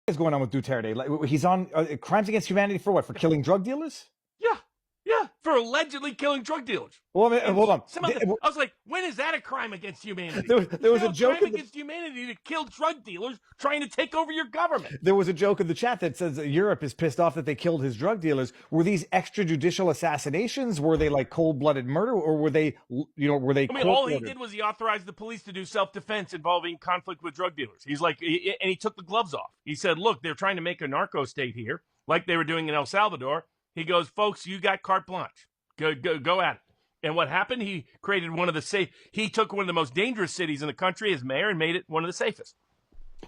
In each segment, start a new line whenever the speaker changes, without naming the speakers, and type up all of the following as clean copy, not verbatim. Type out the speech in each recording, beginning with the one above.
is going on with Duterte? Like, he's on crimes against humanity for what? For killing drug dealers?
Yeah, yeah, for allegedly killing drug dealers.
Well, I mean, hold on.
I was like, when is that a crime against humanity?
There was a joke
crime against humanity to kill drug dealers trying to take over your government.
There was a joke in the chat that says that Europe is pissed off that they killed his drug dealers. Were these extrajudicial assassinations? Were they like cold-blooded murder, or were they, were they?
I mean, all he did was he authorized the police to do self-defense involving conflict with drug dealers. He's like, and he took the gloves off. He said, "Look, they're trying to make a narco state here, like they were doing in El Salvador." He goes, "Folks, you got carte blanche. Go at it." And what happened? He created one of the He took one of the most dangerous cities in the country as mayor and made it one of the safest.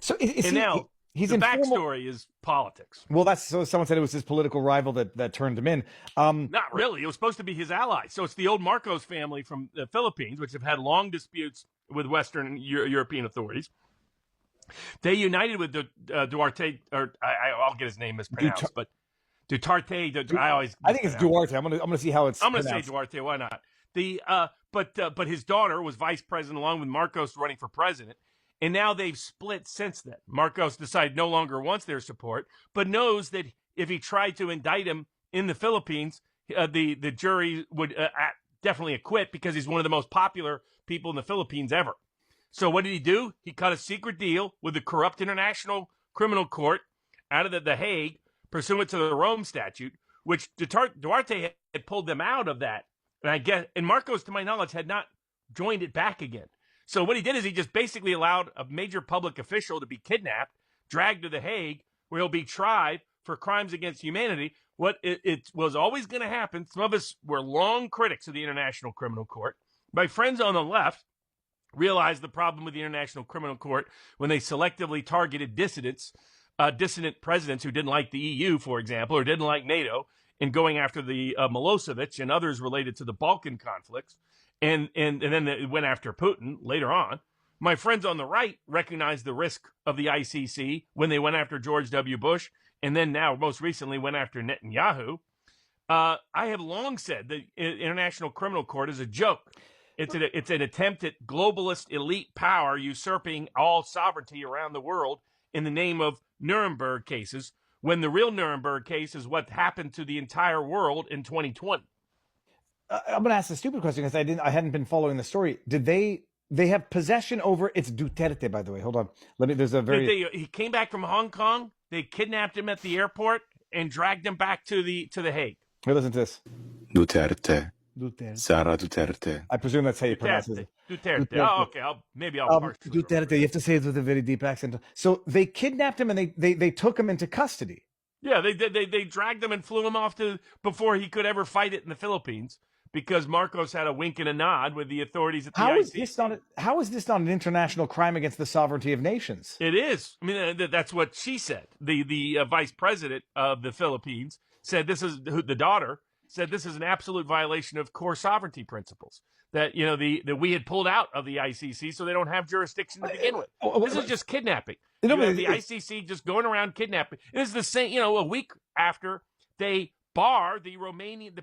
So
he's the backstory is politics.
Well, someone said it was his political rival that turned him in.
Not really. It was supposed to be his ally. So it's the old Marcos family from the Philippines, which have had long disputes with Western European authorities. They united with Duarte, or I'll get his name mispronounced, but Duterte.
I think it's Duarte. I'm gonna see how it's.
I'm gonna say Duarte. Why not? But his daughter was vice president along with Marcos running for president, and now they've split since then. Marcos decided no longer wants their support, but knows that if he tried to indict him in the Philippines, the jury would definitely acquit because he's one of the most popular people in the Philippines ever. So what did he do? He cut a secret deal with the corrupt International Criminal Court out of the Hague, pursuant to the Rome Statute, which Duarte had pulled them out of that. And Marcos, to my knowledge, had not joined it back again. So what he did is he just basically allowed a major public official to be kidnapped, dragged to the Hague, where he'll be tried for crimes against humanity. What it was always going to happen, some of us were long critics of the International Criminal Court. My friends on the left realized the problem with the International Criminal Court when they selectively targeted dissidents, dissident presidents who didn't like the EU, for example, or didn't like NATO, and going after the Milosevic and others related to the Balkan conflicts, and then they went after Putin later on. My friends on the right recognized the risk of the ICC when they went after George W. Bush, and then now, most recently, went after Netanyahu. I have long said the International Criminal Court is a joke. It's an attempt at globalist elite power usurping all sovereignty around the world in the name of Nuremberg cases, when the real Nuremberg case is what happened to the entire world in 2020.
I'm going to ask a stupid question because I hadn't been following the story. Did they have possession over? It's Duterte, by the way. Hold on.
He came back from Hong Kong. They kidnapped him at the airport and dragged him back to the Hague.
Here, listen to this.
Duterte. Sara Duterte.
I presume that's how you pronounce it.
Duterte. Oh, okay. I'll
Duterte. You have to say it with a very deep accent. So they kidnapped him and they took him into custody.
Yeah, they dragged him and flew him off before he could ever fight it in the Philippines, because Marcos had a wink and a nod with the authorities at the ICC.
How is this not an international crime against the sovereignty of nations?
It is. I mean, that's what she said. The vice president of the Philippines said the daughter said this is an absolute violation of core sovereignty principles. That that we had pulled out of the ICC, so they don't have jurisdiction to begin with. This is just kidnapping. The ICC just going around kidnapping. It is the same. A week after they bar the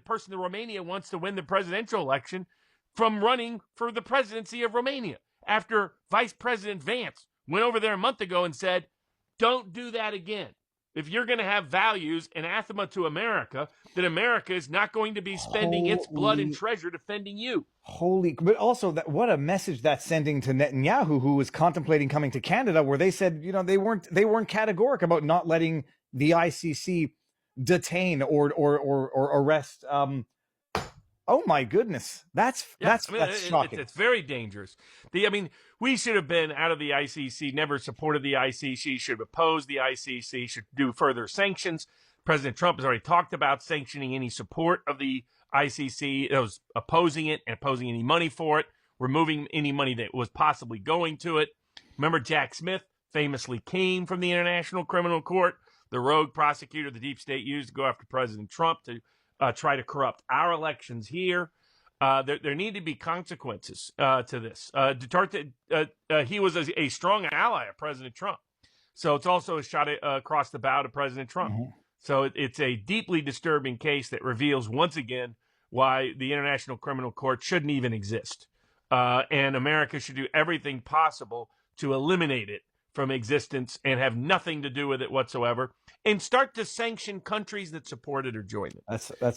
person in Romania wants to win the presidential election from running for the presidency of Romania, after Vice President Vance went over there a month ago and said, "Don't do that again. If you're going to have values, anathema to America, then America is not going to be spending its blood and treasure defending you."
But also what a message that's sending to Netanyahu, who was contemplating coming to Canada, where they said, they weren't categoric about not letting the ICC detain or arrest. Oh my goodness, that's shocking.
It's very dangerous. We should have been out of the ICC. Never supported the ICC. Should have opposed the ICC. Should do further sanctions. President Trump has already talked about sanctioning any support of the ICC. It was opposing it and opposing any money for it, removing any money that was possibly going to it. Remember, Jack Smith famously came from the International Criminal Court, the rogue prosecutor the deep state used to go after President Trump to try to corrupt our elections here. There need to be consequences to this. Duterte, he was a strong ally of President Trump. So it's also a shot across the bow to President Trump. Mm-hmm. So it's a deeply disturbing case that reveals once again why the International Criminal Court shouldn't even exist. And America should do everything possible to eliminate it from existence and have nothing to do with it whatsoever, and start to sanction countries that support it or join it.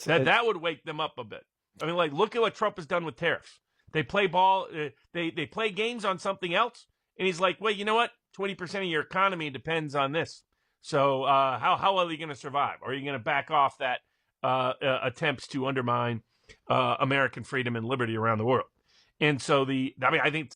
That would wake them up a bit. I mean, like, look at what Trump has done with tariffs. They play ball, they play games on something else, and he's like, well, you know what? 20% of your economy depends on this. So how are you going to survive? Are you going to back off that attempts to undermine American freedom and liberty around the world? And so I think